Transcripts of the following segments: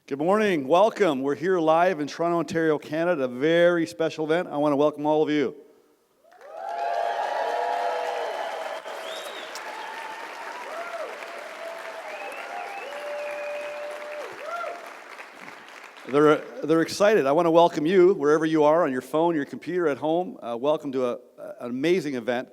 Good morning. Welcome. We're here live in Toronto, Ontario, Canada, a very special event. I want to welcome all of you. They're excited. I want to welcome you wherever you are, on your phone, your computer, at home. Welcome to an amazing event.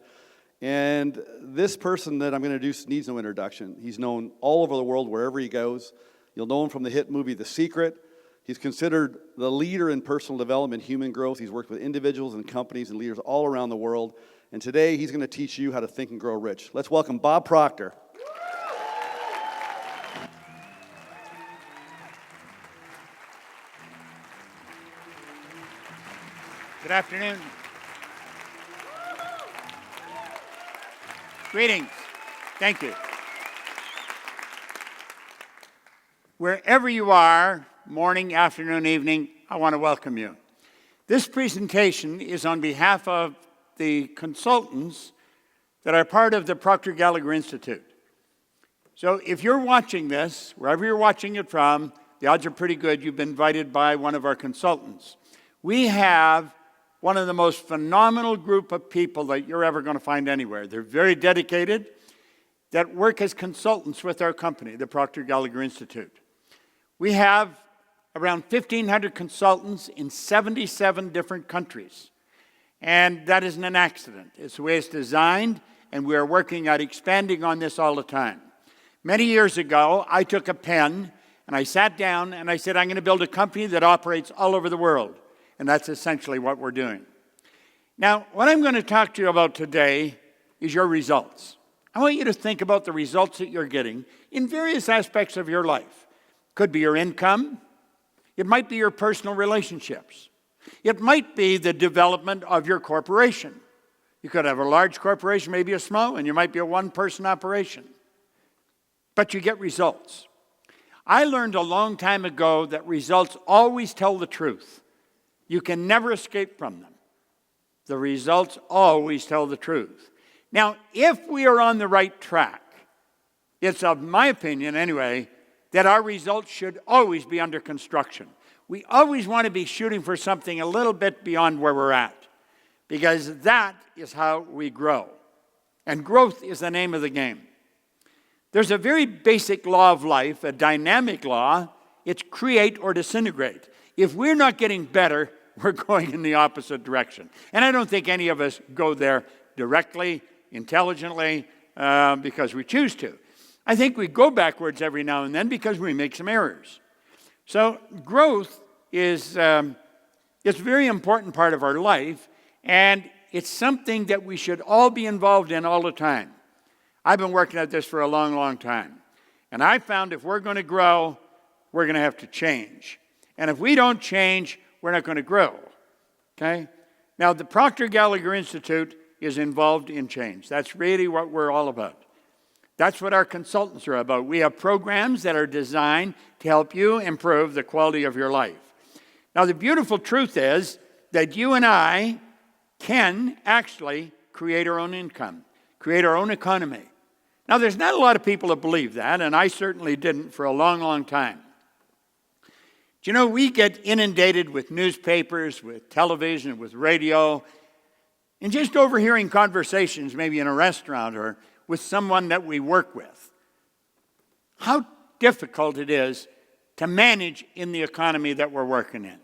And this person that I'm going to introduce needs no introduction. He's known all over the world, wherever he goes. You'll know him from the hit movie The Secret. He's considered the leader in personal development, human growth. He's worked with individuals and companies and leaders all around the world. And today, he's going to teach you how to think and grow rich. Let's welcome Bob Proctor. Good afternoon. Greetings. Thank you. Wherever you are, morning, afternoon, evening, I want to welcome you. This presentation is on behalf of the consultants that are part of the Proctor Gallagher Institute. So if you're watching this, wherever you're watching it from, the odds are pretty good you've been invited by one of our consultants. We have one of the most phenomenal group of people that you're ever going to find anywhere. They're very dedicated, that work as consultants with our company, the Proctor Gallagher Institute. We have around 1,500 consultants in 77 different countries. And that isn't an accident. It's the way it's designed, and we are working at expanding on this all the time. Many years ago, I took a pen, and I sat down, and I said, I'm going to build a company that operates all over the world. And that's essentially what we're doing. Now, what I'm going to talk to you about today is your results. I want you to think about the results that you're getting in various aspects of your life. Could be your income. It might be your personal relationships. It might be the development of your corporation. You could have a large corporation, maybe a small one. You might be a one-person operation. But you get results. I learned a long time ago that results always tell the truth. You can never escape from them. The results always tell the truth. Now, if we are on the right track, it's of my opinion anyway, that our results should always be under construction. We always want to be shooting for something a little bit beyond where we're at, because that is how we grow. And growth is the name of the game. There's a very basic law of life, a dynamic law. It's create or disintegrate. If we're not getting better, we're going in the opposite direction. And I don't think any of us go there directly, intelligently, because we choose to. I think we go backwards every now and then because we make some errors. So growth is it's a very important part of our life, and it's something that we should all be involved in all the time. I've been working at this for a long, long time. And I found if we're going to grow, we're going to have to change. And if we don't change, we're not going to grow. Okay? Now, the Proctor Gallagher Institute is involved in change. That's really what we're all about. That's what our consultants are about. We have programs that are designed to help you improve the quality of your life. Now, the beautiful truth is that you and I can actually create our own income, create our own economy. Now, there's not a lot of people that believe that, and I certainly didn't for a long, long time. Do you know, we get inundated with newspapers, with television, with radio, and just overhearing conversations, maybe in a restaurant or with someone that we work with. How difficult it is to manage in the economy that we're working in.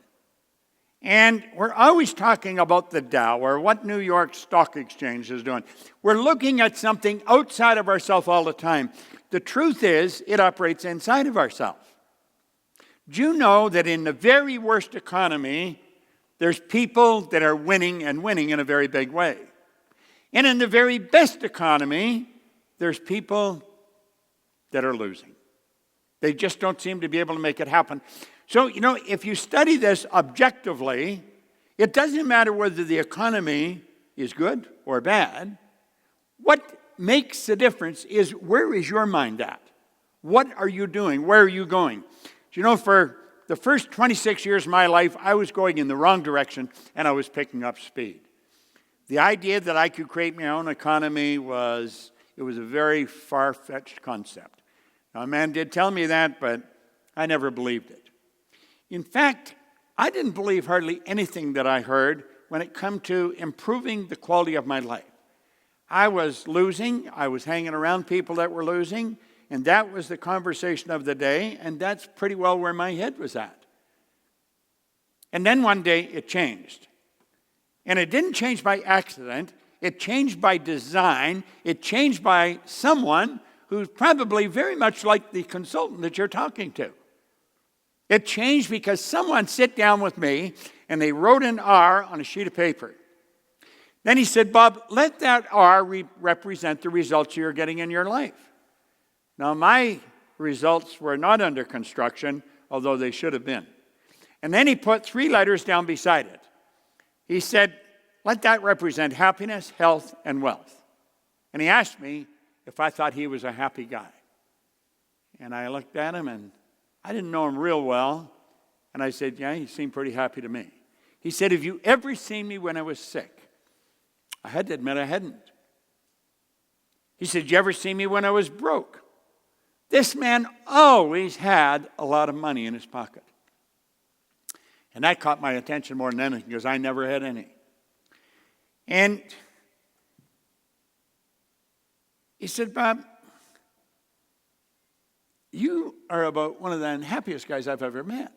And we're always talking about the Dow or what New York Stock Exchange is doing. We're looking at something outside of ourselves all the time. The truth is, it operates inside of ourselves. Do you know that in the very worst economy, there's people that are winning and winning in a very big way? And in the very best economy, there's people that are losing. They just don't seem to be able to make it happen. So, you know, if you study this objectively, it doesn't matter whether the economy is good or bad. What makes the difference is, where is your mind at? What are you doing? Where are you going? Do you know, for the first 26 years of my life, I was going in the wrong direction, and I was picking up speed. The idea that I could create my own economy was a very far-fetched concept. Now, a man did tell me that, but I never believed it. In fact, I didn't believe hardly anything that I heard when it come to improving the quality of my life. I was losing. I was hanging around people that were losing, and that was the conversation of the day, and that's pretty well where my head was at. And then one day it changed. And it didn't change by accident. It changed by design. It changed by someone who's probably very much like the consultant that you're talking to. It changed because someone sat down with me and they wrote an R on a sheet of paper. Then he said, Bob, let that R represent the results you're getting in your life. Now, my results were not under construction, although they should have been. And then he put 3 letters down beside it. He said, let that represent happiness, health, and wealth. And he asked me if I thought he was a happy guy. And I looked at him, and I didn't know him real well. And I said, yeah, he seemed pretty happy to me. He said, have you ever seen me when I was sick? I had to admit I hadn't. He said, did you ever see me when I was broke? This man always had a lot of money in his pocket. And that caught my attention more than anything because I never had any. And he said, Bob, you are about one of the unhappiest guys I've ever met.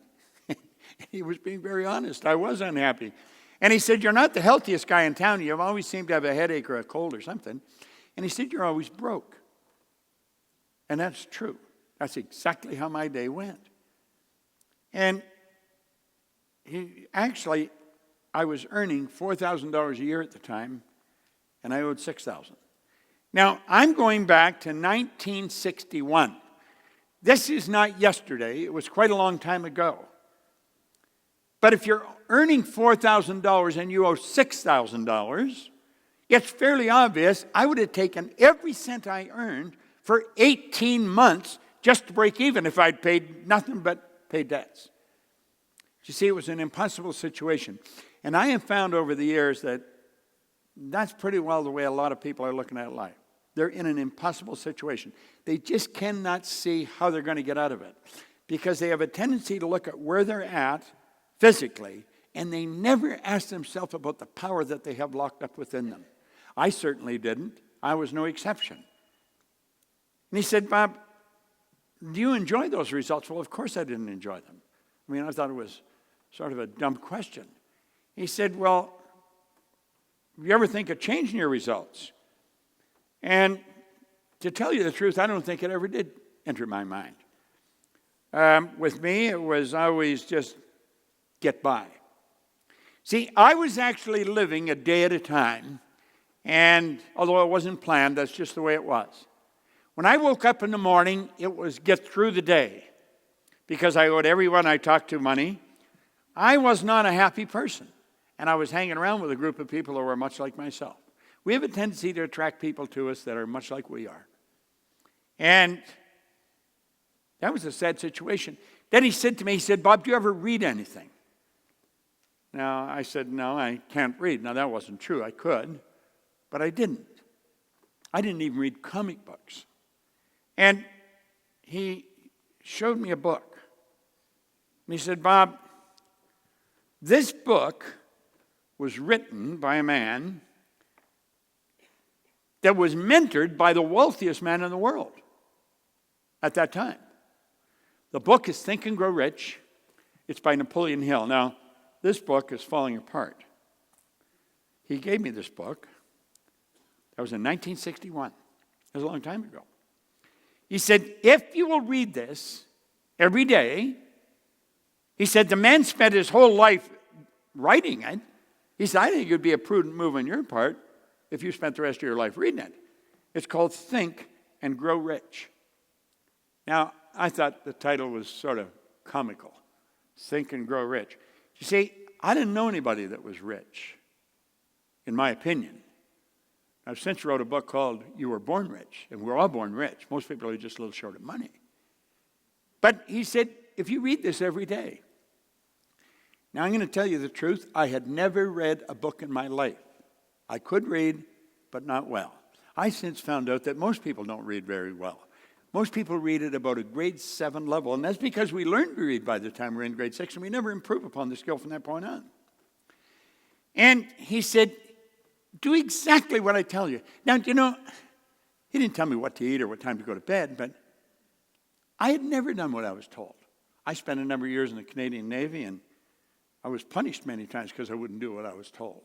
He was being very honest. I was unhappy. And he said, you're not the healthiest guy in town. You always seem to have a headache or a cold or something. And he said, you're always broke. And that's true. That's exactly how my day went. And I was earning $4,000 a year at the time, and I owed $6,000. Now, I'm going back to 1961. This is not yesterday. It was quite a long time ago. But if you're earning $4,000 and you owe $6,000, it's fairly obvious I would have taken every cent I earned for 18 months just to break even if I'd paid nothing but paid debts. You see, it was an impossible situation. And I have found over the years that that's pretty well the way a lot of people are looking at life. They're in an impossible situation. They just cannot see how they're going to get out of it because they have a tendency to look at where they're at physically, and they never ask themselves about the power that they have locked up within them. I certainly didn't. I was no exception. And he said, Bob, do you enjoy those results? Well, of course I didn't enjoy them. I mean, I thought it was sort of a dumb question. He said, well, do you ever think of changing your results? And to tell you the truth, I don't think it ever did enter my mind. With me, it was always just get by. See, I was actually living a day at a time, and although it wasn't planned, that's just the way it was. When I woke up in the morning, it was get through the day, because I owed everyone I talked to money. I was not a happy person, and I was hanging around with a group of people who were much like myself. We have a tendency to attract people to us that are much like we are. And that was a sad situation. Then he said to me, he said, Bob, do you ever read anything? Now, I said, no, I can't read. Now, that wasn't true. I could, but I didn't. I didn't even read comic books. And he showed me a book. And he said, Bob, this book was written by a man that was mentored by the wealthiest man in the world at that time. The book is Think and Grow Rich. It's by Napoleon Hill. Now, this book is falling apart. He gave me this book. That was in 1961. That was a long time ago. He said, if you will read this every day, he said, the man spent his whole life writing it. He said, I think it would be a prudent move on your part if you spent the rest of your life reading it. It's called Think and Grow Rich. Now, I thought the title was sort of comical. Think and Grow Rich. You see, I didn't know anybody that was rich, in my opinion. I've since wrote a book called You Were Born Rich, and we're all born rich. Most people are just a little short of money. But he said, if you read this every day. Now, I'm going to tell you the truth. I had never read a book in my life. I could read, but not well. I since found out that most people don't read very well. Most people read at about a grade 7 level, and that's because we learned to read by the time we're in grade 6, and we never improve upon the skill from that point on. And he said, do exactly what I tell you. Now, you know, he didn't tell me what to eat or what time to go to bed, but I had never done what I was told. I spent a number of years in the Canadian Navy, and I was punished many times because I wouldn't do what I was told.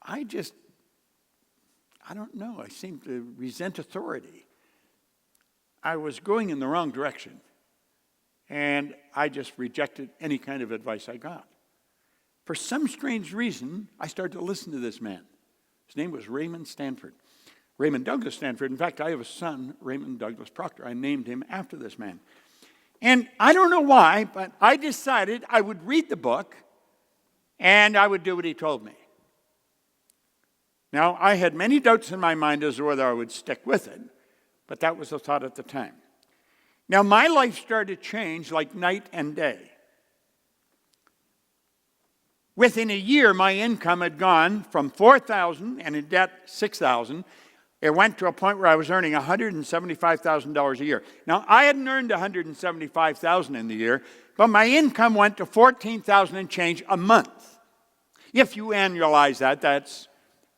I don't know. I seemed to resent authority. I was going in the wrong direction, and I just rejected any kind of advice I got. For some strange reason, I started to listen to this man. His name was Raymond Douglas Stanford. In fact, I have a son, Raymond Douglas Proctor. I named him after this man. And I don't know why, but I decided I would read the book, and I would do what he told me. Now, I had many doubts in my mind as to whether I would stick with it, but that was the thought at the time. Now, my life started to change like night and day. Within a year, my income had gone from $4,000 and in debt $6,000. It went to a point where I was earning $175,000 a year. Now, I hadn't earned $175,000 in the year, but my income went to $14,000 and change a month. If you annualize that, that's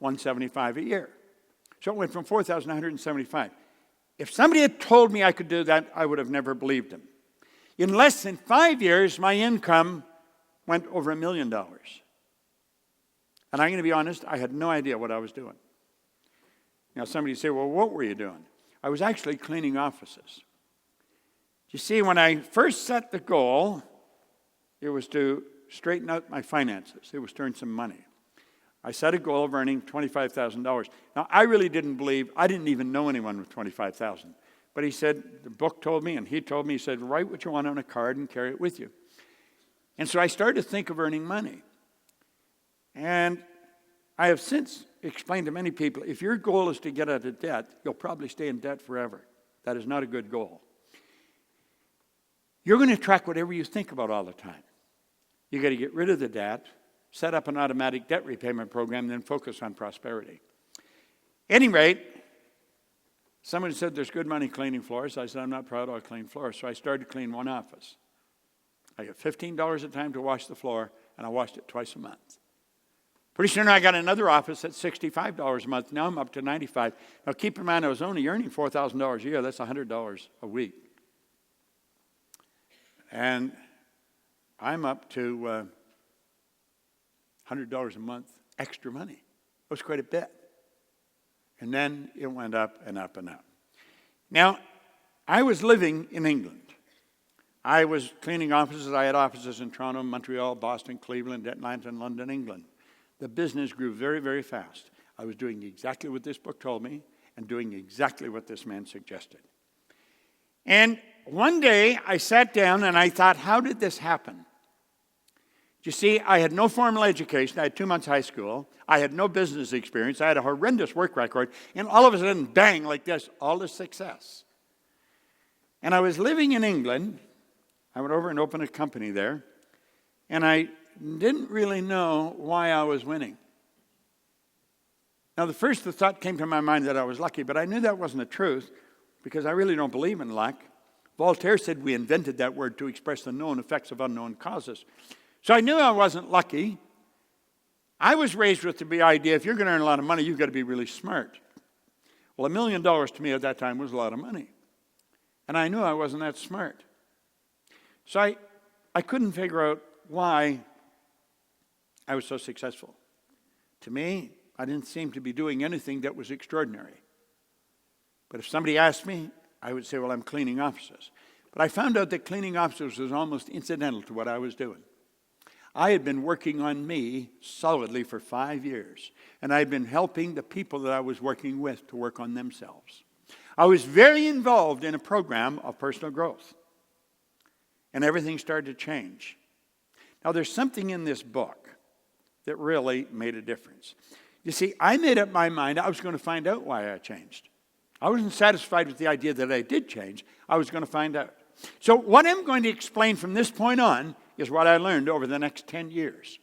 $175 a year. So it went from $4,000 to $175,000. If somebody had told me I could do that, I would have never believed him. In less than 5 years, my income went over $1 million. And I'm going to be honest, I had no idea what I was doing. Now, somebody would say, well, what were you doing? I was actually cleaning offices. You see, when I first set the goal, it was to straighten out my finances. It was to earn some money. I set a goal of earning $25,000. Now, I really didn't believe, I didn't even know anyone with $25,000. But he said, the book told me, and he told me, he said, write what you want on a card and carry it with you. And so I started to think of earning money. And I have since explained to many people, if your goal is to get out of debt, you'll probably stay in debt forever. That is not a good goal. You're going to track whatever you think about all the time. You got to get rid of the debt, set up an automatic debt repayment program, then focus on prosperity. At any rate, somebody said there's good money cleaning floors. I said, I'm not proud I'll clean floors. So I started to clean one office. I got $15 a time to wash the floor, and I washed it twice a month. Pretty soon I got another office at $65 a month. Now I'm up to $95. Now keep in mind, I was only earning $4,000 a year. That's $100 a week. And I'm up to $100 a month extra money. It was quite a bit. And then it went up and up and up. Now, I was living in England. I was cleaning offices. I had offices in Toronto, Montreal, Boston, Cleveland, Atlanta, and London, England. The business grew very, very fast. I was doing exactly what this book told me and doing exactly what this man suggested. And one day I sat down and I thought, how did this happen? You see, I had no formal education. I had 2 months high school. I had no business experience. I had a horrendous work record. And all of a sudden, bang, like this, all this success. And I was living in England. I went over and opened a company there. And I didn't really know why I was winning. Now, the thought came to my mind that I was lucky, but I knew that wasn't the truth because I really don't believe in luck. Voltaire said we invented that word to express the known effects of unknown causes. So I knew I wasn't lucky. I was raised with the idea, if you're going to earn a lot of money, you've got to be really smart. Well, $1 million to me at that time was a lot of money. And I knew I wasn't that smart. So I couldn't figure out why I was so successful. To me, I didn't seem to be doing anything that was extraordinary. But if somebody asked me, I would say, well, I'm cleaning offices. But I found out that cleaning offices was almost incidental to what I was doing. I had been working on me solidly for 5 years, and I had been helping the people that I was working with to work on themselves. I was very involved in a program of personal growth, and everything started to change. Now, there's something in this book that really made a difference. You see, I made up my mind I was going to find out why I changed. I wasn't satisfied with the idea that I did change. I was going to find out. So what I'm going to explain from this point on is what I learned over the next 10 years.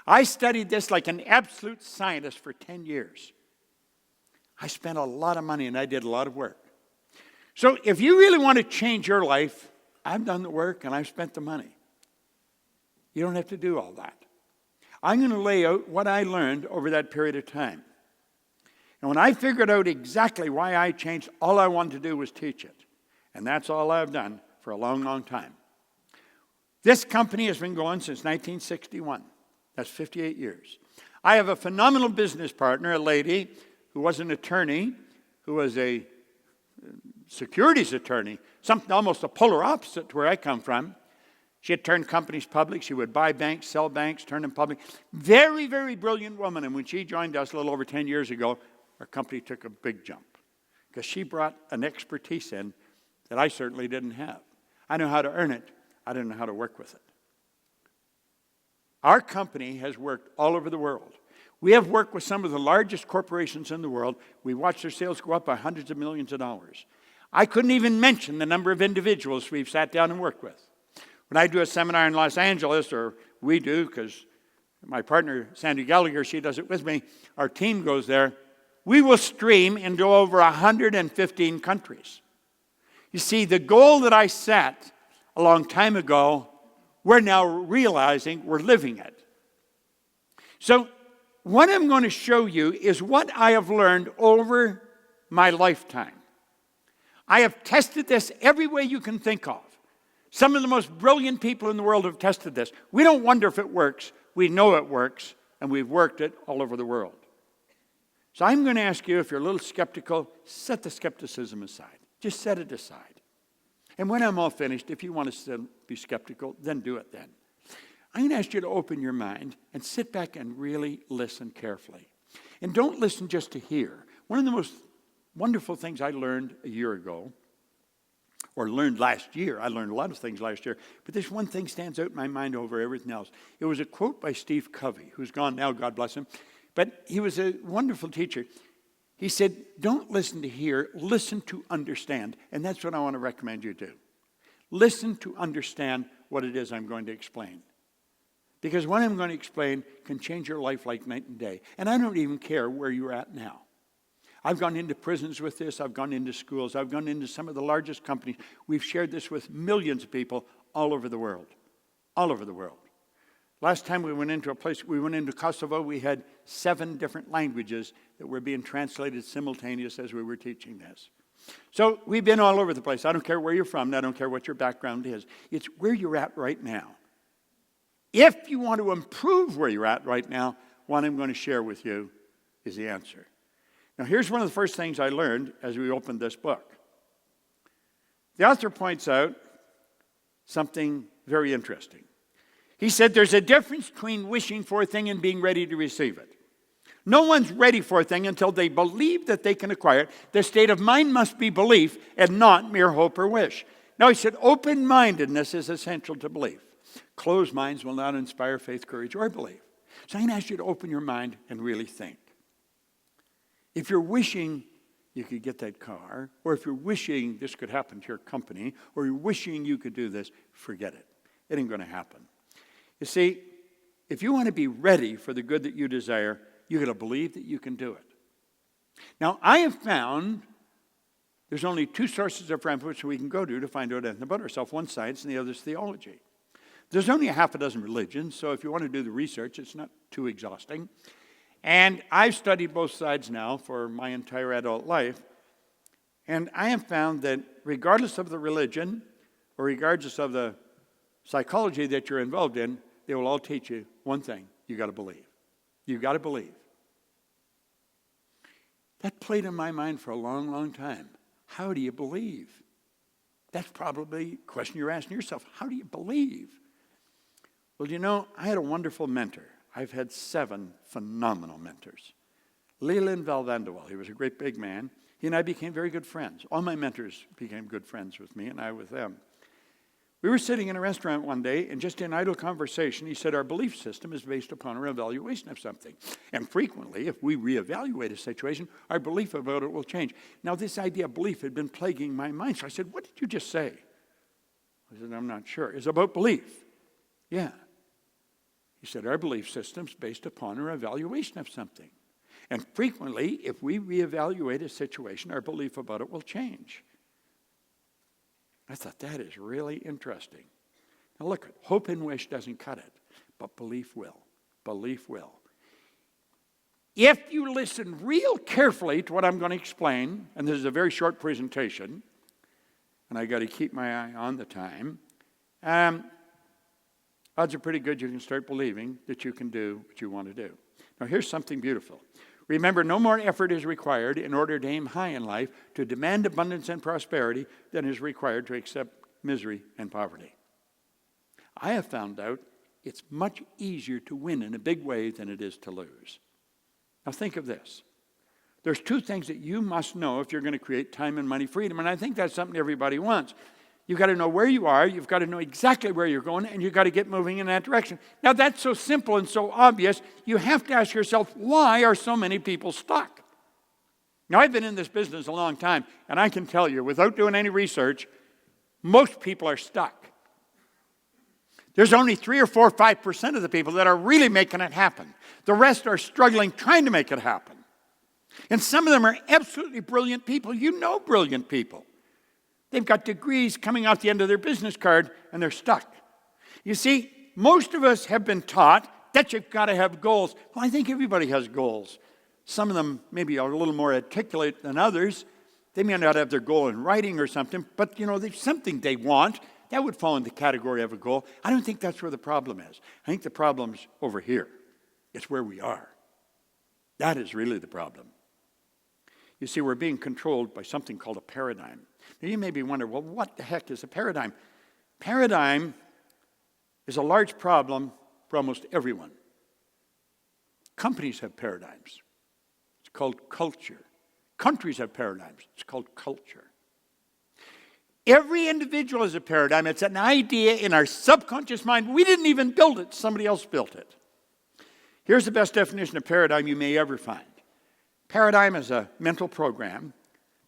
I studied this like an absolute scientist for 10 years. I spent a lot of money and I did a lot of work. So if you really want to change your life, I've done the work and I've spent the money. You don't have to do all that. I'm going to lay out what I learned over that period of time. And when I figured out exactly why I changed, all I wanted to do was teach it. And that's all I've done for a long, long time. This company has been going since 1961. That's 58 years. I have a phenomenal business partner, a lady who was an attorney, who was a securities attorney, something almost a polar opposite to where I come from. She had turned companies public. She would buy banks, sell banks, turn them public. Very, very brilliant woman. And when she joined us a little over 10 years ago, our company took a big jump because she brought an expertise in that I certainly didn't have. I know how to earn it. I didn't know how to work with it. Our company has worked all over the world. We have worked with some of the largest corporations in the world. We watched their sales go up by hundreds of millions of dollars. I couldn't even mention the number of individuals we've sat down and worked with. When I do a seminar in Los Angeles, or we do, because my partner, Sandy Gallagher, she does it with me, our team goes there, we will stream into over 115 countries. You see, the goal that I set a long time ago, we're now realizing we're living it. So what I'm going to show you is what I have learned over my lifetime. I have tested this every way you can think of. Some of the most brilliant people in the world have tested this. We don't wonder if it works. We know it works, and we've worked it all over the world. So I'm going to ask you, if you're a little skeptical, set the skepticism aside. Just set it aside. And when I'm all finished, if you want to still be skeptical, then do it then. I'm going to ask you to open your mind and sit back and really listen carefully. And don't listen just to hear. One of the most wonderful things I learned a year ago, or learned last year, I learned a lot of things last year, but this one thing stands out in my mind over everything else. It was a quote by Steve Covey, who's gone now, God bless him, but he was a wonderful teacher. He said, don't listen to hear, listen to understand. And that's what I want to recommend you do. Listen to understand what it is I'm going to explain. Because what I'm going to explain can change your life like night and day. And I don't even care where you're at now. I've gone into prisons with this. I've gone into schools. I've gone into some of the largest companies. We've shared this with millions of people all over the world. All over the world. Last time we went into a place, we went into Kosovo, we had 7 different languages that were being translated simultaneous as we were teaching this. So we've been all over the place. I don't care where you're from. I don't care what your background is. It's where you're at right now. If you want to improve where you're at right now, what I'm going to share with you is the answer. Now, here's one of the first things I learned as we opened this book. The author points out something very interesting. He said there's a difference between wishing for a thing and being ready to receive it. No one's ready for a thing until they believe that they can acquire it. Their state of mind must be belief and not mere hope or wish. Now, he said open-mindedness is essential to belief. Closed minds will not inspire faith, courage, or belief. So I'm going to ask you to open your mind and really think. If you're wishing you could get that car, or if you're wishing this could happen to your company, or you're wishing you could do this, forget it. It ain't going to happen. You see, if you want to be ready for the good that you desire, you've got to believe that you can do it. Now, I have found there's only 2 sources of reference we can go to find out anything about ourselves. One science and the other is theology. There's only a half a dozen religions, so if you want to do the research, it's not too exhausting. And I've studied both sides now for my entire adult life, and I have found that regardless of the religion, or regardless of the psychology that you're involved in, they will all teach you one thing: you got to believe. You got to believe. That played in my mind for a long, long time. How do you believe? That's probably a question you're asking yourself. How do you believe? Well, you know, I had a wonderful mentor. I've had 7 phenomenal mentors. Leland Valvanderwall, he was a great big man. He and I became very good friends. All my mentors became good friends with me, and I with them. We were sitting in a restaurant one day, and just in idle conversation, he said, our belief system is based upon our evaluation of something. And frequently, if we reevaluate a situation, our belief about it will change. Now, this idea of belief had been plaguing my mind, so I said, what did you just say? I said, I'm not sure. It's about belief. Yeah. He said, our belief system is based upon our evaluation of something. And frequently, if we reevaluate a situation, our belief about it will change. I thought, that is really interesting. Now look, hope and wish doesn't cut it, but belief will. Belief will. If you listen real carefully to what I'm going to explain, and this is a very short presentation, and I got to keep my eye on the time, odds are pretty good you can start believing that you can do what you want to do. Now here's something beautiful. Remember, no more effort is required in order to aim high in life, to demand abundance and prosperity, than is required to accept misery and poverty. I have found out it's much easier to win in a big way than it is to lose. Now think of this. There's two things that you must know if you're going to create time and money freedom, and I think that's something everybody wants. You've got to know where you are, you've got to know exactly where you're going, and you've got to get moving in that direction. Now that's so simple and so obvious, you have to ask yourself, why are so many people stuck? Now I've been in this business a long time, and I can tell you, without doing any research, most people are stuck. There's only 3 or 4 or 5% of the people that are really making it happen. The rest are struggling trying to make it happen. And some of them are absolutely brilliant people. You know brilliant people. They've got degrees coming out the end of their business card, and they're stuck. You see, most of us have been taught that you've got to have goals. Well, I think everybody has goals. Some of them maybe are a little more articulate than others. They may not have their goal in writing or something, but there's something they want. That would fall in the category of a goal. I don't think that's where the problem is. I think the problem's over here. It's where we are. That is really the problem. You see, we're being controlled by something called a paradigm. Now, you may be wondering, well, what the heck is a paradigm? Paradigm is a large problem for almost everyone. Companies have paradigms. It's called culture. Countries have paradigms. It's called culture. Every individual is a paradigm. It's an idea in our subconscious mind. We didn't even build it. Somebody else built it. Here's the best definition of paradigm you may ever find. Paradigm is a mental program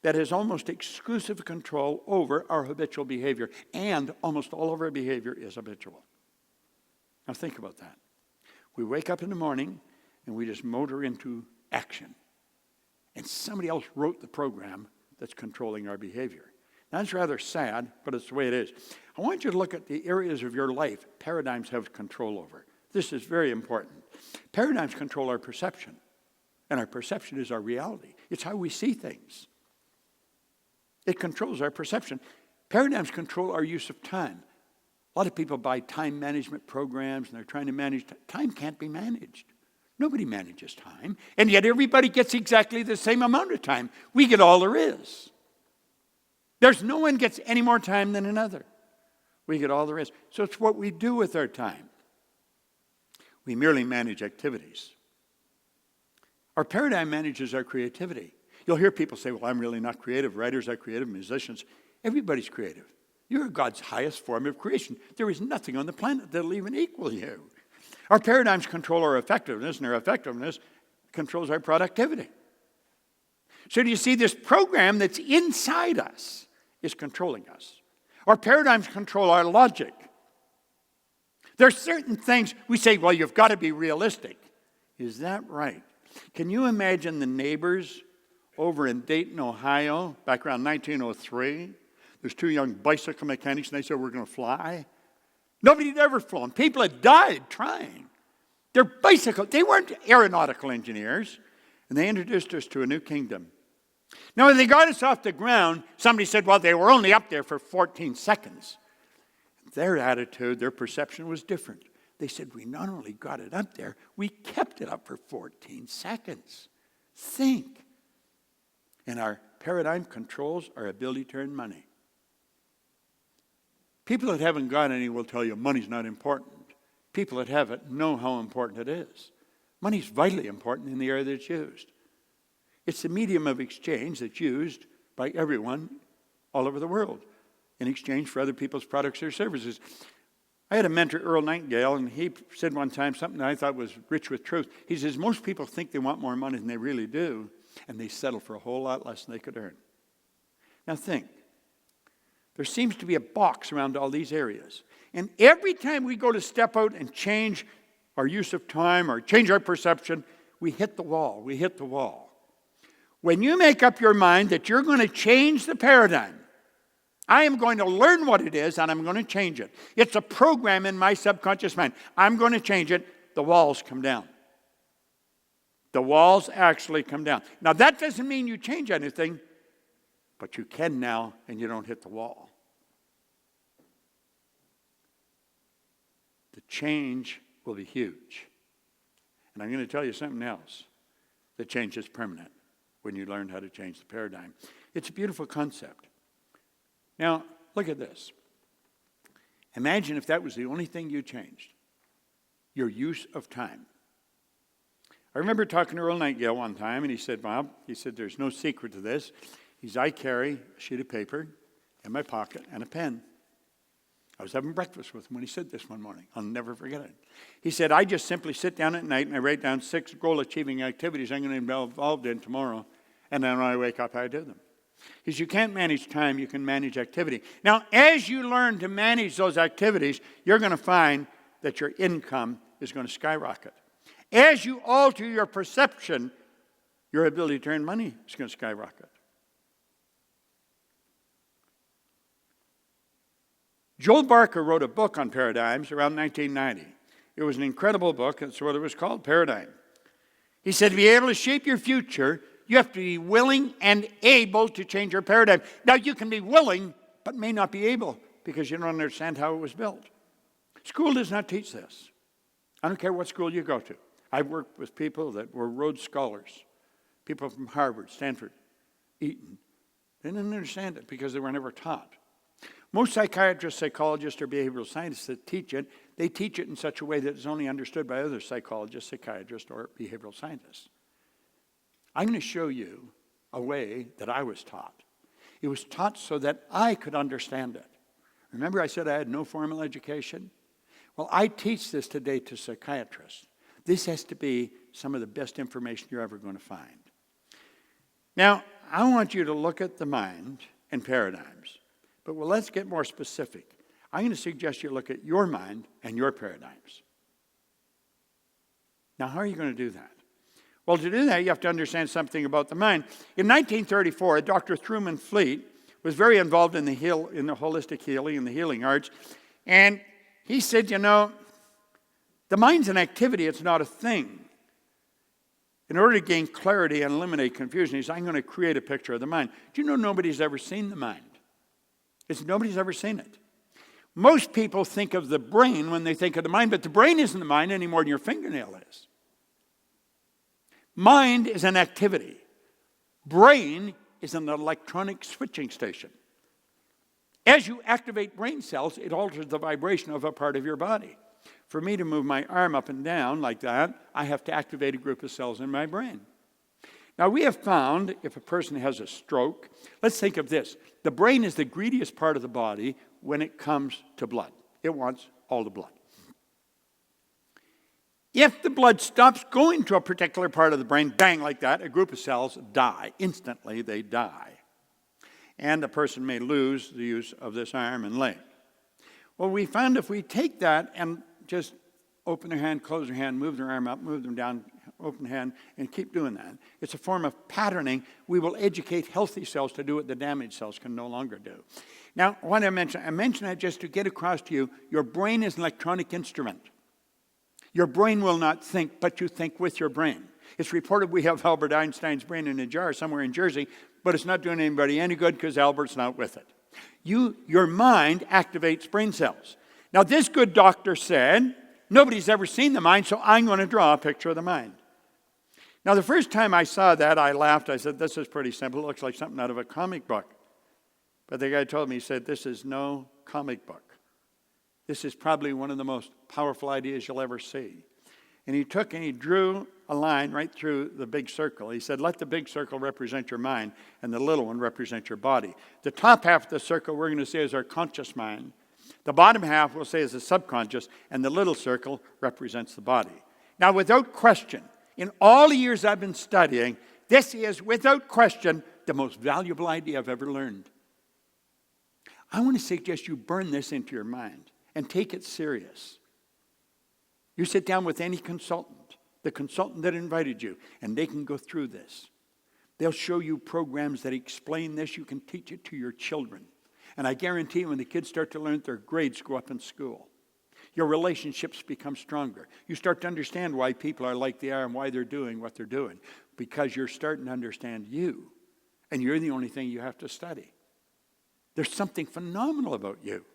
that has almost exclusive control over our habitual behavior, and almost all of our behavior is habitual. Now think about that. We wake up in the morning and we just motor into action. And somebody else wrote the program that's controlling our behavior. That's rather sad, but it's the way it is. I want you to look at the areas of your life paradigms have control over. This is very important. Paradigms control our perception, and our perception is our reality. It's how we see things. It controls our perception. Paradigms control our use of time. A lot of people buy time management programs, and they're trying to manage time. Time can't be managed. Nobody manages time, and yet everybody gets exactly the same amount of time. We get all there is. There's no one gets any more time than another. We get all there is. So it's what we do with our time. We merely manage activities. Our paradigm manages our creativity. You'll hear people say, well, I'm really not creative. Writers are creative, musicians. Everybody's creative. You're God's highest form of creation. There is nothing on the planet that'll even equal you. Our paradigms control our effectiveness, and our effectiveness controls our productivity. So do you see, this program that's inside us is controlling us. Our paradigms control our logic. There are certain things we say, well, you've got to be realistic. Is that right? Can you imagine the neighbors over in Dayton, Ohio, back around 1903? There's 2 young bicycle mechanics, and they said, we're going to fly. Nobody had ever flown. People had died trying. They weren't aeronautical engineers, and they introduced us to a new kingdom. Now, when they got us off the ground, somebody said, well, they were only up there for 14 seconds. Their attitude, their perception was different. They said, we not only got it up there, we kept it up for 14 seconds. Think. And our paradigm controls our ability to earn money. People that haven't got any will tell you money's not important. People that have it know how important it is. Money's vitally important in the area that it's used. It's the medium of exchange that's used by everyone all over the world in exchange for other people's products or services. I had a mentor, Earl Nightingale, and he said one time something that I thought was rich with truth. He says, most people think they want more money than they really do, and they settle for a whole lot less than they could earn. Now think. There seems to be a box around all these areas. And every time we go to step out and change our use of time or change our perception, we hit the wall. We hit the wall. When you make up your mind that you're going to change the paradigm, I am going to learn what it is, and I'm going to change it. It's a program in my subconscious mind. I'm going to change it. The walls come down. The walls actually come down. Now, that doesn't mean you change anything, but you can now, and you don't hit the wall. The change will be huge. And I'm going to tell you something else. The change is permanent when you learn how to change the paradigm. It's a beautiful concept. Now, look at this. Imagine if that was the only thing you changed. Your use of time. I remember talking to Earl Nightingale one time, and he said, Bob, there's no secret to this. I carry a sheet of paper in my pocket and a pen. I was having breakfast with him when he said this one morning. I'll never forget it. He said, I just simply sit down at night and I write down 6 goal-achieving activities I'm going to be involved in tomorrow. And then when I wake up, I do them. He says, you can't manage time, you can manage activity. Now, as you learn to manage those activities, you're going to find that your income is going to skyrocket. As you alter your perception, your ability to earn money is going to skyrocket. Joel Barker wrote a book on paradigms around 1990. It was an incredible book. That's what it was called, Paradigm. He said, to be able to shape your future, you have to be willing and able to change your paradigm. Now, you can be willing, but may not be able, because you don't understand how it was built. School does not teach this. I don't care what school you go to. I've worked with people that were Rhodes Scholars, people from Harvard, Stanford, Eton. They didn't understand it because they were never taught. Most psychiatrists, psychologists, or behavioral scientists that teach it, they teach it in such a way that it's only understood by other psychologists, psychiatrists, or behavioral scientists. I'm going to show you a way that I was taught. It was taught so that I could understand it. Remember I said I had no formal education? Well, I teach this today to psychiatrists. This has to be some of the best information you're ever going to find. Now, I want you to look at the mind and paradigms. But let's get more specific. I'm going to suggest you look at your mind and your paradigms. Now, how are you going to do that? Well, to do that, you have to understand something about the mind. In 1934, Dr. Truman Fleet was very involved in the holistic healing and the healing arts. And he said, the mind's an activity, it's not a thing. In order to gain clarity and eliminate confusion, he said, I'm going to create a picture of the mind. Do you know nobody's ever seen the mind? Nobody's ever seen it. Most people think of the brain when they think of the mind, but the brain isn't the mind any more than your fingernail is. Mind is an activity. Brain is an electronic switching station. As you activate brain cells, it alters the vibration of a part of your body. For me to move my arm up and down like that, I have to activate a group of cells in my brain. Now, we have found if a person has a stroke, let's think of this. The brain is the greediest part of the body when it comes to blood. It wants all the blood. If the blood stops going to a particular part of the brain, bang, like that, a group of cells die. Instantly, they die. And the person may lose the use of this arm and leg. Well, we found if we take that and just open their hand, close their hand, move their arm up, move them down, open hand, and keep doing that. It's a form of patterning. We will educate healthy cells to do what the damaged cells can no longer do. Now, what I mention that just to get across to you, your brain is an electronic instrument. Your brain will not think, but you think with your brain. It's reported we have Albert Einstein's brain in a jar somewhere in Jersey, but it's not doing anybody any good because Albert's not with it. Your mind activates brain cells. Now, this good doctor said, nobody's ever seen the mind, so I'm going to draw a picture of the mind. Now, the first time I saw that, I laughed. I said, this is pretty simple. It looks like something out of a comic book. But the guy told me, he said, this is no comic book. This is probably one of the most powerful ideas you'll ever see. And he took and he drew a line right through the big circle. He said, let the big circle represent your mind, and the little one represent your body. The top half of the circle we're going to say is our conscious mind. The bottom half we'll say is the subconscious, and the little circle represents the body. Now, without question, in all the years I've been studying, this is, without question, the most valuable idea I've ever learned. I want to suggest you burn this into your mind and take it serious. You sit down with any consultant, the consultant that invited you, and they can go through this. They'll show you programs that explain this. You can teach it to your children. And I guarantee when the kids start to learn, their grades go up in school. Your relationships become stronger. You start to understand why people are like they are and why they're doing what they're doing. Because you're starting to understand you. And you're the only thing you have to study. There's something phenomenal about you.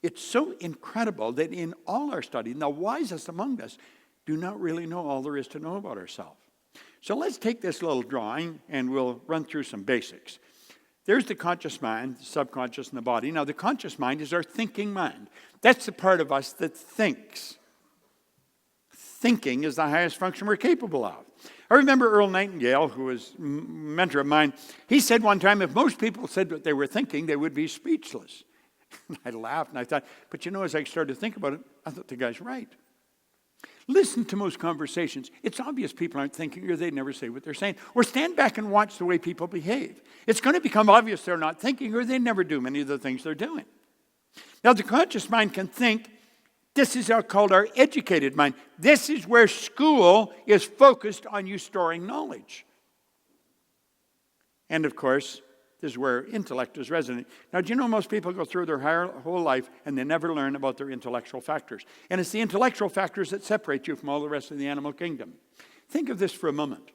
It's so incredible that in all our study, the wisest among us do not really know all there is to know about ourselves. So let's take this little drawing and we'll run through some basics. There's the conscious mind, the subconscious, and the body. Now, the conscious mind is our thinking mind. That's the part of us that thinks. Thinking is the highest function we're capable of. I remember Earl Nightingale, who was a mentor of mine. He said one time, if most people said what they were thinking, they would be speechless. I laughed and I thought, but as I started to think about it, I thought the guy's right. Listen to most conversations. It's obvious people aren't thinking or they never say what they're saying. Or stand back and watch the way people behave. It's going to become obvious they're not thinking or they never do many of the things they're doing. Now, the conscious mind can think. This is called our educated mind. This is where school is focused on you storing knowledge. And of course, this is where intellect is resident. Now, do you know most people go through their whole life and they never learn about their intellectual factors? And it's the intellectual factors that separate you from all the rest of the animal kingdom. Think of this for a moment.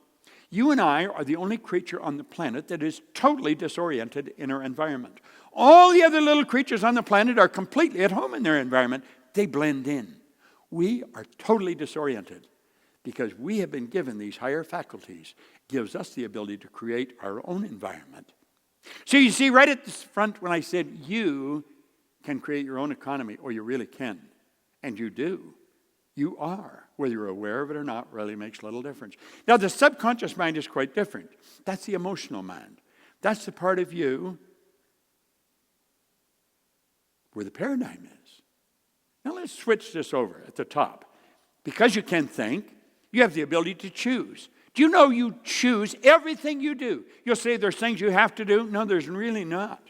You and I are the only creature on the planet that is totally disoriented in our environment. All the other little creatures on the planet are completely at home in their environment. They blend in. We are totally disoriented because we have been given these higher faculties. It gives us the ability to create our own environment. So you see right at the front when I said you can create your own economy, or you really can. And you do. You are. Whether you're aware of it or not really makes little difference. Now the subconscious mind is quite different. That's the emotional mind. That's the part of you where the paradigm is. Now let's switch this over at the top. Because you can think, you have the ability to choose. Do you know you choose everything you do? You'll say there's things you have to do. No, there's really not.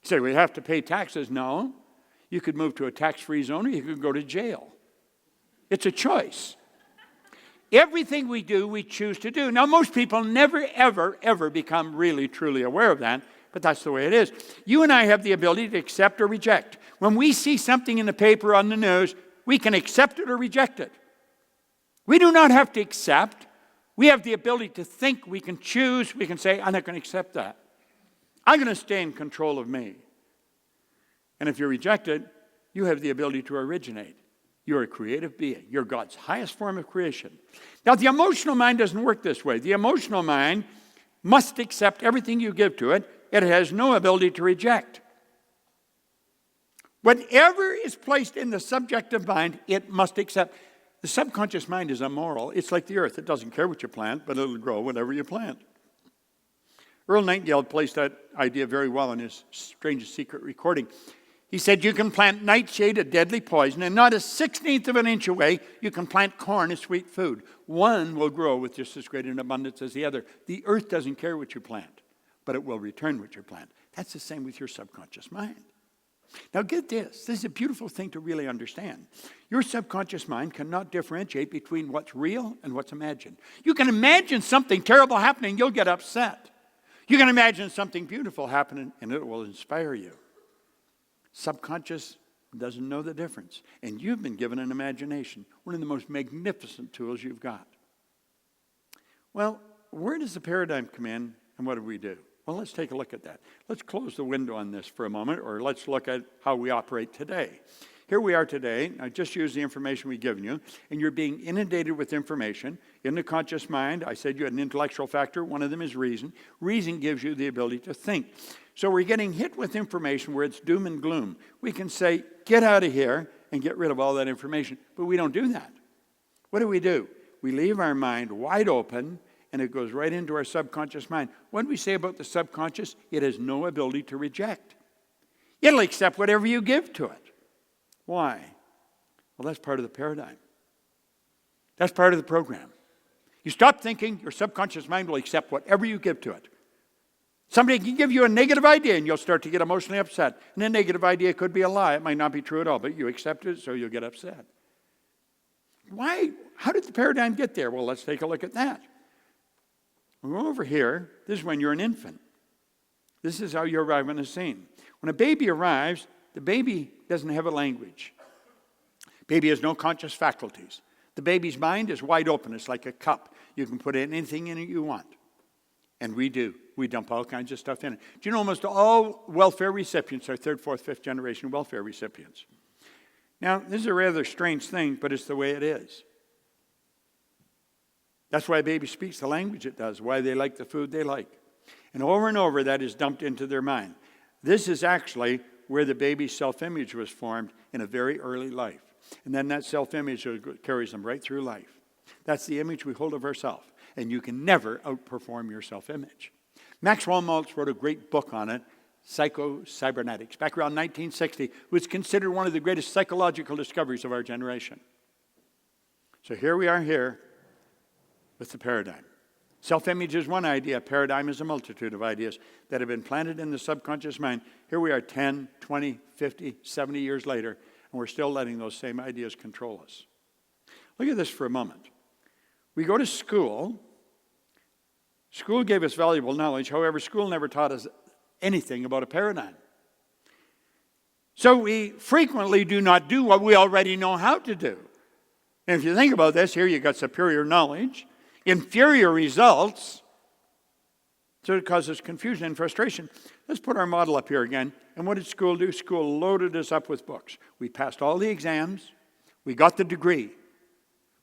You say, we have to pay taxes. No. You could move to a tax-free zone or you could go to jail. It's a choice. Everything we do, we choose to do. Now, most people never, ever, ever become really, truly aware of that, but that's the way it is. You and I have the ability to accept or reject. When we see something in the paper or on the news, we can accept it or reject it. We do not have to accept. We have the ability to think. We can choose. We can say, I'm not going to accept that. I'm going to stay in control of me. And if you reject it, you have the ability to originate. You're a creative being. You're God's highest form of creation. Now, the emotional mind doesn't work this way. The emotional mind must accept everything you give to it. It has no ability to reject. Whatever is placed in the subjective mind, it must accept. The subconscious mind is immoral. It's like the earth. It doesn't care what you plant, but it'll grow whatever you plant. Earl Nightingale placed that idea very well in his Strangest Secret recording. He said, you can plant nightshade, a deadly poison, and not a 16th of an inch away, you can plant corn, a sweet food. One will grow with just as great an abundance as the other. The earth doesn't care what you plant, but it will return what you plant. That's the same with your subconscious mind. Now get this. This is a beautiful thing to really understand. Your subconscious mind cannot differentiate between what's real and what's imagined. You can imagine something terrible happening, you'll get upset. You can imagine something beautiful happening, and it will inspire you. Subconscious doesn't know the difference. And you've been given an imagination, one of the most magnificent tools you've got. Well, where does the paradigm come in, and what do we do? Well, let's take a look at that. Let's close the window on this for a moment, or let's look at how we operate today. Here we are today. I just used the information we've given you, and you're being inundated with information. In the conscious mind, I said you had an intellectual factor. One of them is reason. Reason gives you the ability to think. So we're getting hit with information where it's doom and gloom. We can say, get out of here and get rid of all that information. But we don't do that. What do? We leave our mind wide open, and it goes right into our subconscious mind. What do we say about the subconscious? It has no ability to reject. It'll accept whatever you give to it. Why? Well, that's part of the paradigm. That's part of the program. You stop thinking, your subconscious mind will accept whatever you give to it. Somebody can give you a negative idea and you'll start to get emotionally upset. And a negative idea could be a lie. It might not be true at all, but you accept it, so you'll get upset. Why? How did the paradigm get there? Well, let's take a look at that. We'll go over here. This is when you're an infant. This is how you arrive on the scene. When a baby arrives, the baby doesn't have a language. Baby has no conscious faculties. The baby's mind is wide open. It's like a cup. You can put anything in it you want. And we do. We dump all kinds of stuff in it. Do you know almost all welfare recipients are third, fourth, fifth generation welfare recipients? Now, this is a rather strange thing, but it's the way it is. That's why a baby speaks the language it does, why they like the food they like. And over, that is dumped into their mind. This is actually where the baby's self-image was formed in a very early life. And then that self-image carries them right through life. That's the image we hold of ourselves. And you can never outperform your self-image. Maxwell Maltz wrote a great book on it, Psycho-Cybernetics, back around 1960, which is considered one of the greatest psychological discoveries of our generation. So here we are here with the paradigm. Self-image is one idea. Paradigm is a multitude of ideas that have been planted in the subconscious mind. Here we are 10, 20, 50, 70 years later, and we're still letting those same ideas control us. Look at this for a moment. We go to school. School gave us valuable knowledge. However, school never taught us anything about a paradigm. So we frequently do not do what we already know how to do. And if you think about this, here you've got superior knowledge, inferior results, so it causes confusion and frustration. Let's put our model up here again. And what did school do? School loaded us up with books. We passed all the exams. We got the degree.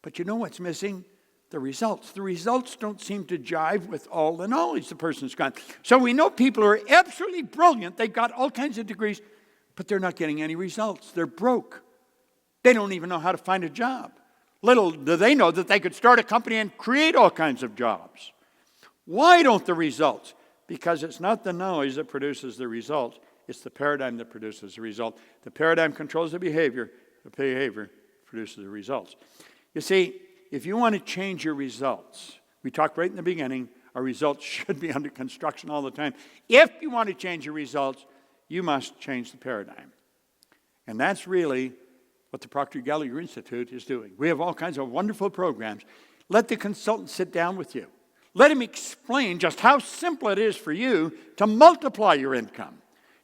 But you know what's missing? The results. The results don't seem to jive with all the knowledge the person's got. So we know people who are absolutely brilliant. They've got all kinds of degrees, but they're not getting any results. They're broke. They don't even know how to find a job. Little do they know that they could start a company and create all kinds of jobs. Why don't the results? Because it's not the knowledge that produces the result. It's the paradigm that produces the result. The paradigm controls the behavior. The behavior produces the results. You see, if you want to change your results, we talked right in the beginning, our results should be under construction all the time. If you want to change your results, you must change the paradigm. And that's really what the Proctor Gallagher Institute is doing. We have all kinds of wonderful programs. Let the consultant sit down with you. Let him explain just how simple it is for you to multiply your income.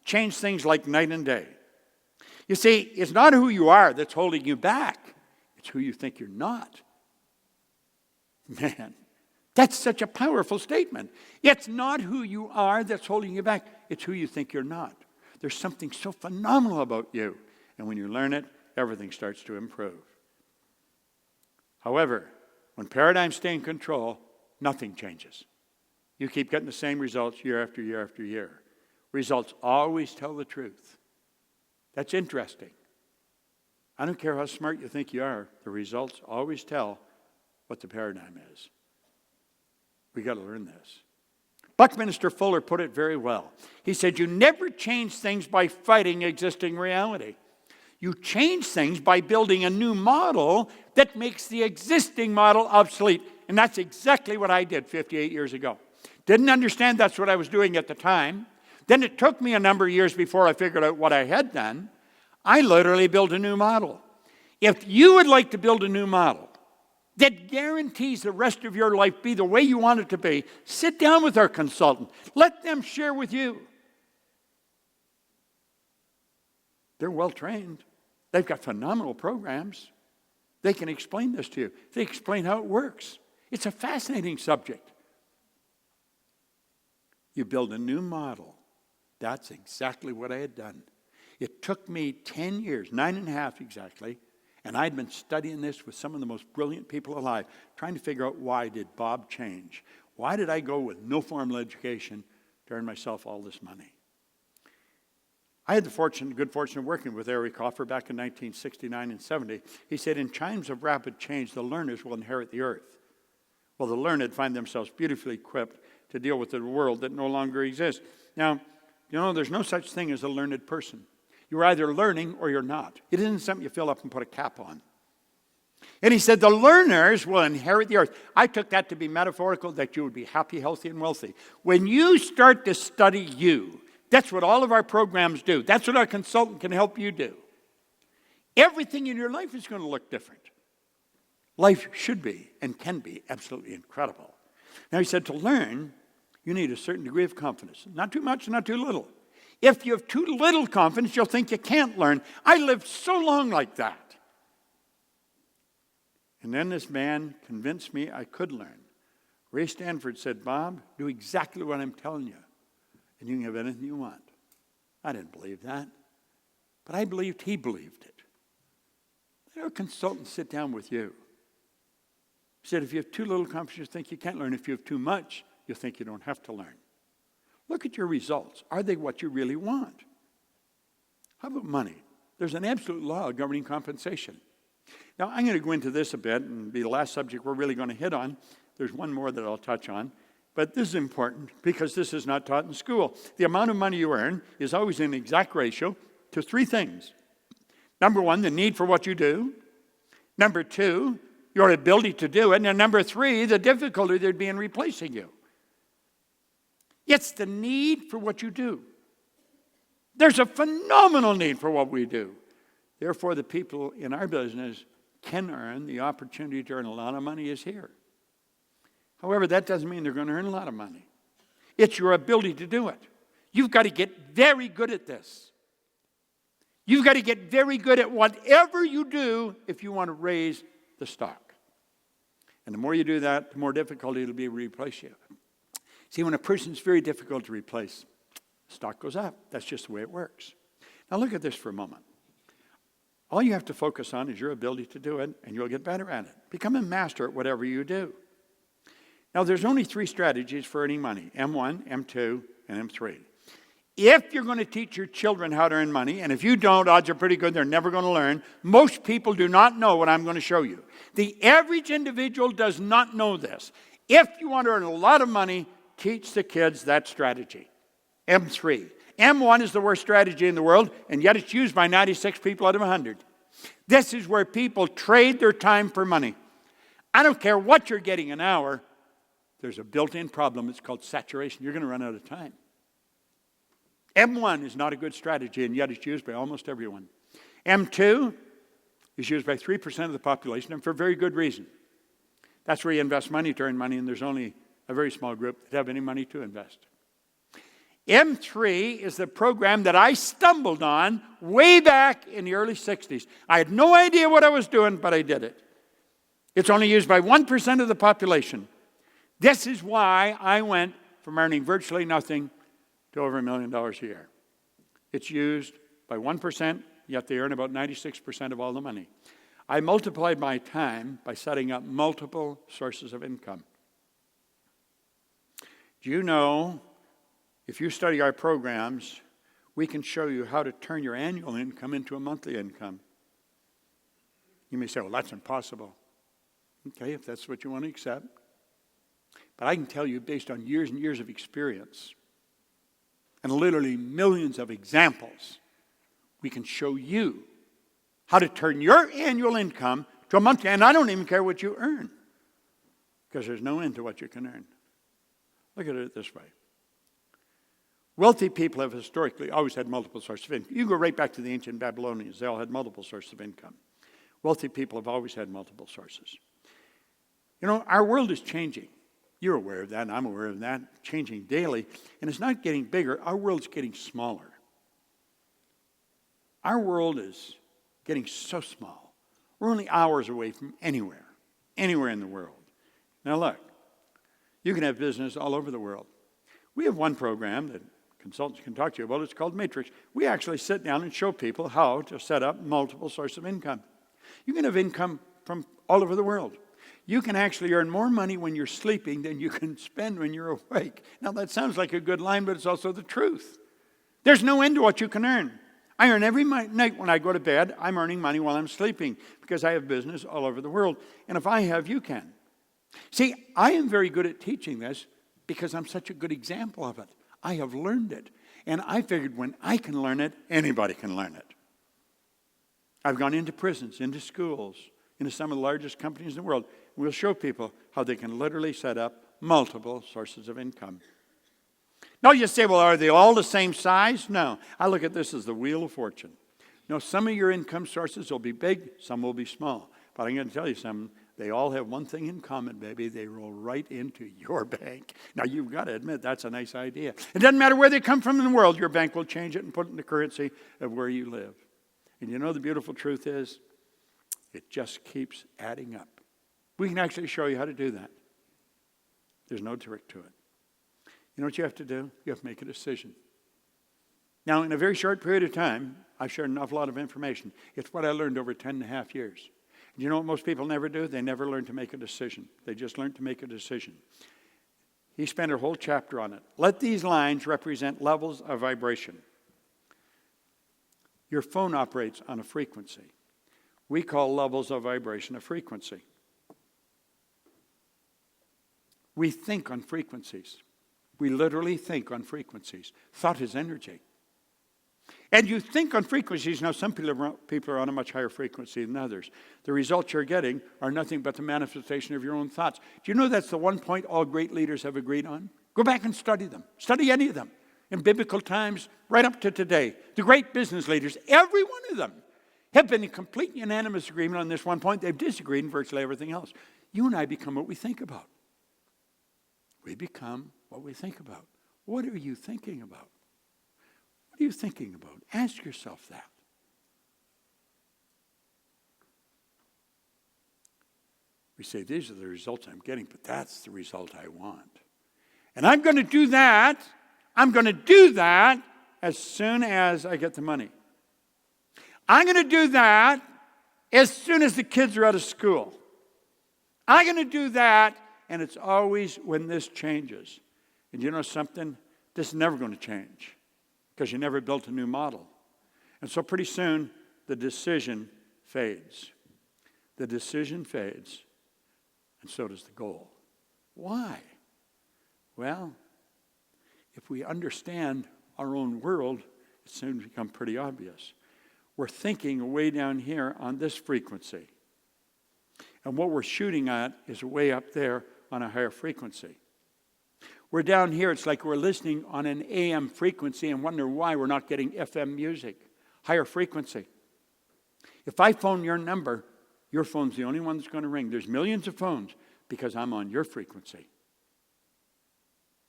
Change things like night and day. You see, it's not who you are that's holding you back. It's who you think you're not. Man, that's such a powerful statement. It's not who you are that's holding you back. It's who you think you're not. There's something so phenomenal about you. And when you learn it, everything starts to improve. However, when paradigms stay in control, nothing changes. You keep getting the same results year after year after year. Results always tell the truth. That's interesting. I don't care how smart you think you are, the results always tell what the paradigm is. We got to learn this. Buckminster Fuller put it very well. He said, you never change things by fighting existing reality. You change things by building a new model that makes the existing model obsolete. And that's exactly what I did 58 years ago. Didn't understand that's what I was doing at the time. Then it took me a number of years before I figured out what I had done. I literally built a new model. If you would like to build a new model that guarantees the rest of your life be the way you want it to be, sit down with our consultant. Let them share with you. They're well trained. They've got phenomenal programs. They can explain this to you. They explain how it works. It's a fascinating subject. You build a new model. That's exactly what I had done. It took me 10 years, 9.5 exactly, and I'd been studying this with some of the most brilliant people alive, trying to figure out why did Bob change? Why did I go with no formal education to earn myself all this money? I had the good fortune of working with Eric Hoffer back in 1969 and 70. He said, in times of rapid change, the learners will inherit the earth. Well, the learned find themselves beautifully equipped to deal with the world that no longer exists. Now, you know, there's no such thing as a learned person. You're either learning or you're not. It isn't something you fill up and put a cap on. And he said, the learners will inherit the earth. I took that to be metaphorical, that you would be happy, healthy, and wealthy. When you start to study you, that's what all of our programs do. That's what our consultant can help you do. Everything in your life is going to look different. Life should be and can be absolutely incredible. Now he said, to learn, you need a certain degree of confidence. Not too much, not too little. If you have too little confidence, you'll think you can't learn. I lived so long like that. And then this man convinced me I could learn. Ray Stanford said, Bob, do exactly what I'm telling you, and you can have anything you want. I didn't believe that, but I believed he believed it. Let our consultants sit down with you. He said, if you have too little confidence, you think you can't learn. If you have too much, you think you don't have to learn. Look at your results. Are they what you really want? How about money? There's an absolute law governing compensation. Now, I'm going to go into this a bit and be the last subject we're really going to hit on. There's one more that I'll touch on. But this is important because this is not taught in school. The amount of money you earn is always in exact ratio to three things. Number one, the need for what you do. Number two, your ability to do it. And number three, the difficulty there'd be in replacing you. It's the need for what you do. There's a phenomenal need for what we do. Therefore, the people in our business can earn. The opportunity to earn a lot of money is here. However, that doesn't mean they're going to earn a lot of money. It's your ability to do it. You've got to get very good at this. You've got to get very good at whatever you do if you want to raise the stock. And the more you do that, the more difficult it'll be to replace you. See, when a person's very difficult to replace, stock goes up. That's just the way it works. Now look at this for a moment. All you have to focus on is your ability to do it, and you'll get better at it. Become a master at whatever you do. Now, there's only three strategies for earning money, M1, M2, and M3. If you're going to teach your children how to earn money, and if you don't, odds are pretty good they're never going to learn. Most people do not know what I'm going to show you. The average individual does not know this. If you want to earn a lot of money, teach the kids that strategy. M3. M1 is the worst strategy in the world, and yet it's used by 96 people out of 100. This is where people trade their time for money. I don't care what you're getting an hour. There's a built-in problem. It's called saturation. You're going to run out of time. M1 is not a good strategy, and yet it's used by almost everyone. M2 is used by 3% of the population, and for very good reason. That's where you invest money to earn money, and there's only a very small group that have any money to invest. M3 is the program that I stumbled on way back in the early 60s. I had no idea what I was doing, but I did it. It's only used by 1% of the population. This is why I went from earning virtually nothing to over $1 million a year. It's used by 1%, yet they earn about 96% of all the money. I multiplied my time by setting up multiple sources of income. Do you know, if you study our programs, we can show you how to turn your annual income into a monthly income. You may say, well, that's impossible. Okay, if that's what you want to accept. But I can tell you, based on years and years of experience, and literally millions of examples, we can show you how to turn your annual income to a monthly, and I don't even care what you earn, because there's no end to what you can earn. Look at it this way. Wealthy people have historically always had multiple sources of income. You go right back to the ancient Babylonians. They all had multiple sources of income. Wealthy people have always had multiple sources. You know, our world is changing. You're aware of that, and I'm aware of that, changing daily. And it's not getting bigger. Our world's getting smaller. Our world is getting so small. We're only hours away from anywhere in the world. Now look, you can have business all over the world. We have one program that consultants can talk to you about. It's called Matrix. We actually sit down and show people how to set up multiple sources of income. You can have income from all over the world. You can actually earn more money when you're sleeping than you can spend when you're awake. Now, that sounds like a good line, but it's also the truth. There's no end to what you can earn. I earn every night when I go to bed. I'm earning money while I'm sleeping because I have business all over the world. And if I have, you can. See, I am very good at teaching this because I'm such a good example of it. I have learned it. And I figured when I can learn it, anybody can learn it. I've gone into prisons, into schools, into some of the largest companies in the world. We'll show people how they can literally set up multiple sources of income. Now you say, well, are they all the same size? No. I look at this as the wheel of fortune. Now, some of your income sources will be big, some will be small. But I'm going to tell you something. They all have one thing in common, baby. They roll right into your bank. Now, you've got to admit, that's a nice idea. It doesn't matter where they come from in the world. Your bank will change it and put it in the currency of where you live. And you know the beautiful truth is, it just keeps adding up. We can actually show you how to do that. There's no trick to it. You know what you have to do? You have to make a decision. Now, in a very short period of time, I've shared an awful lot of information. It's what I learned over 10 and a half years. And you know what most people never do? They never learn to make a decision. They just learn to make a decision. He spent a whole chapter on it. Let these lines represent levels of vibration. Your phone operates on a frequency. We call levels of vibration a frequency. We think on frequencies. We literally think on frequencies. Thought is energy. And you think on frequencies. Now, some people are on a much higher frequency than others. The results you're getting are nothing but the manifestation of your own thoughts. Do you know that's the one point all great leaders have agreed on? Go back and study them. Study any of them. In biblical times, right up to today. The great business leaders, every one of them, have been in complete unanimous agreement on this one point. They've disagreed in virtually everything else. You and I become what we think about. We become what we think about. What are you thinking about? What are you thinking about? Ask yourself that. We say, these are the results I'm getting, but that's the result I want. And I'm going to do that. I'm going to do that as soon as I get the money. I'm going to do that as soon as the kids are out of school. I'm going to do that, and it's always when this changes. And you know something? This is never going to change because you never built a new model. And so pretty soon, the decision fades. The decision fades, and so does the goal. Why? Well, if we understand our own world, it soon becomes pretty obvious. We're thinking way down here on this frequency. And what we're shooting at is way up there on a higher frequency. We're down here, it's like we're listening on an AM frequency and wonder why we're not getting FM music, higher frequency. If I phone your number, your phone's the only one that's going to ring. There's millions of phones because I'm on your frequency.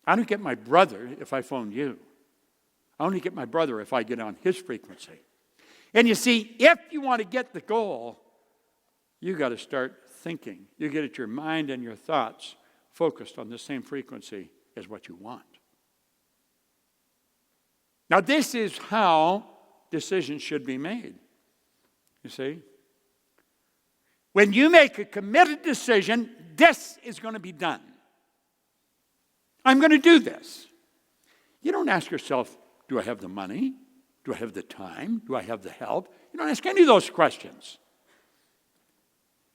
I don't get my brother if I phone you. I only get my brother if I get on his frequency. And you see, if you want to get the goal, you got to start thinking. You get your mind and your thoughts focused on the same frequency as what you want. Now, this is how decisions should be made. You see? When you make a committed decision, this is going to be done. I'm going to do this. You don't ask yourself, do I have the money? Do I have the time? Do I have the help? You don't ask any of those questions.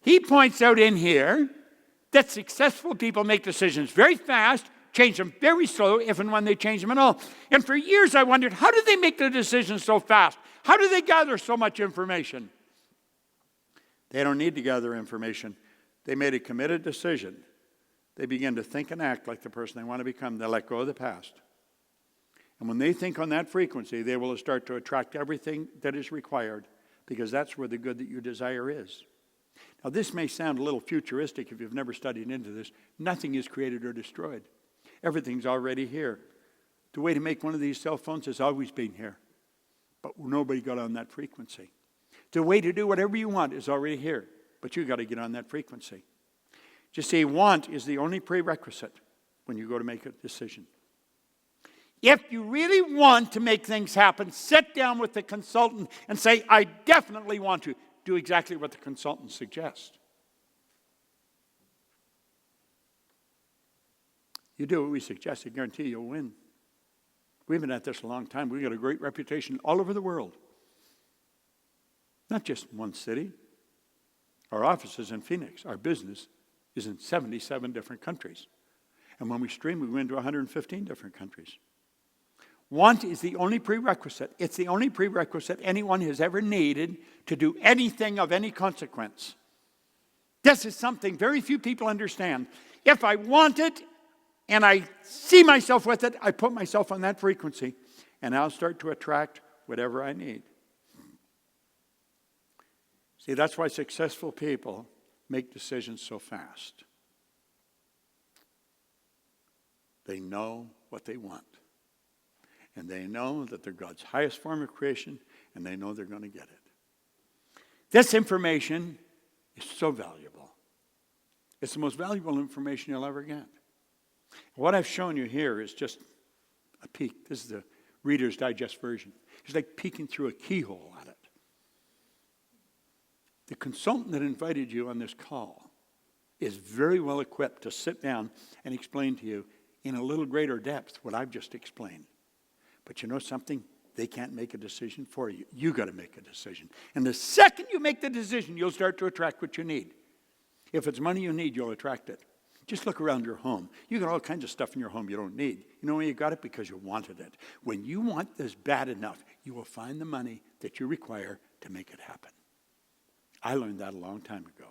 He points out in here that successful people make decisions very fast, change them very slow, if and when they change them at all. And for years I wondered, how do they make the decisions so fast? How do they gather so much information? They don't need to gather information. They made a committed decision. They begin to think and act like the person they want to become. They let go of the past. And when they think on that frequency, they will start to attract everything that is required because that's where the good that you desire is. Now, this may sound a little futuristic if you've never studied into this. Nothing is created or destroyed. Everything's already here. The way to make one of these cell phones has always been here, but nobody got on that frequency. The way to do whatever you want is already here, but you got to get on that frequency. Just see, want is the only prerequisite when you go to make a decision. If you really want to make things happen, sit down with the consultant and say, I definitely want to. Do exactly what the consultant suggests. You do what we suggest, I guarantee you'll win. We've been at this a long time. We've got a great reputation all over the world. Not just in one city. Our office is in Phoenix. Our business is in 77 different countries. And when we stream, we go into 115 different countries. Want is the only prerequisite. It's the only prerequisite anyone has ever needed to do anything of any consequence. This is something very few people understand. If I want it and I see myself with it, I put myself on that frequency and I'll start to attract whatever I need. See, that's why successful people make decisions so fast. They know what they want. And they know that they're God's highest form of creation, and they know they're going to get it. This information is so valuable. It's the most valuable information you'll ever get. What I've shown you here is just a peek. This is the Reader's Digest version. It's like peeking through a keyhole at it. The consultant that invited you on this call is very well equipped to sit down and explain to you in a little greater depth what I've just explained. But you know something? They can't make a decision for you. You got to make a decision. And the second you make the decision, you'll start to attract what you need. If it's money you need, you'll attract it. Just look around your home. You got all kinds of stuff in your home you don't need. You know why you got it? Because you wanted it. When you want this bad enough, you will find the money that you require to make it happen. I learned that a long time ago.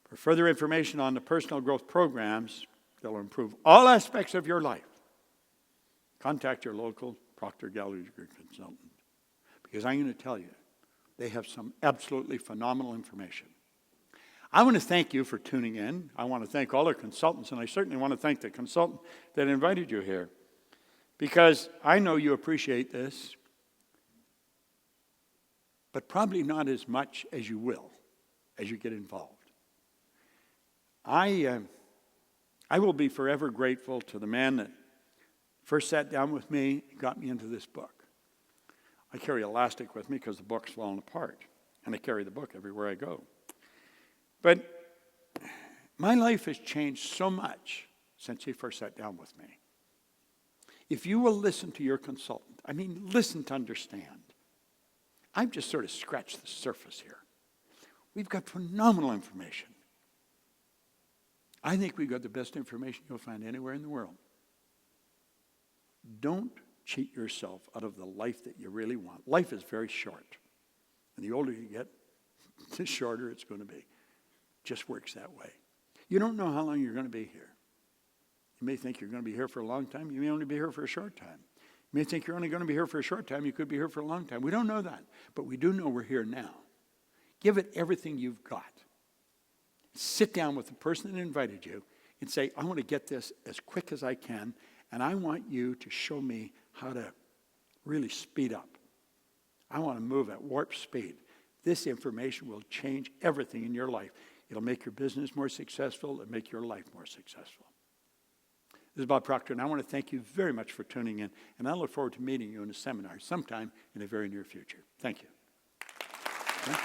For further information on the personal growth programs that will improve all aspects of your life, contact your local Proctor, Gallagher consultant. Because I'm going to tell you, they have some absolutely phenomenal information. I want to thank you for tuning in. I want to thank all our consultants, and I certainly want to thank the consultant that invited you here. Because I know you appreciate this, but probably not as much as you will as you get involved. I will be forever grateful to the man that first sat down with me and got me into this book. I carry elastic with me because the book's falling apart, and I carry the book everywhere I go. But my life has changed so much since he first sat down with me. If you will listen to your consultant, listen to understand. I've just sort of scratched the surface here. We've got phenomenal information. I think we've got the best information you'll find anywhere in the world. Don't cheat yourself out of the life that you really want. Life is very short. And the older you get, the shorter it's going to be. Just works that way. You don't know how long you're going to be here. You may think you're going to be here for a long time. You may only be here for a short time. You may think you're only going to be here for a short time. You could be here for a long time. We don't know that. But we do know we're here now. Give it everything you've got. Sit down with the person that invited you and say, I want to get this as quick as I can, and I want you to show me how to really speed up. I want to move at warp speed. This information will change everything in your life. It'll make your business more successful. It'll make your life more successful. This is Bob Proctor, and I want to thank you very much for tuning in, and I look forward to meeting you in a seminar sometime in the very near future. Thank you. Okay?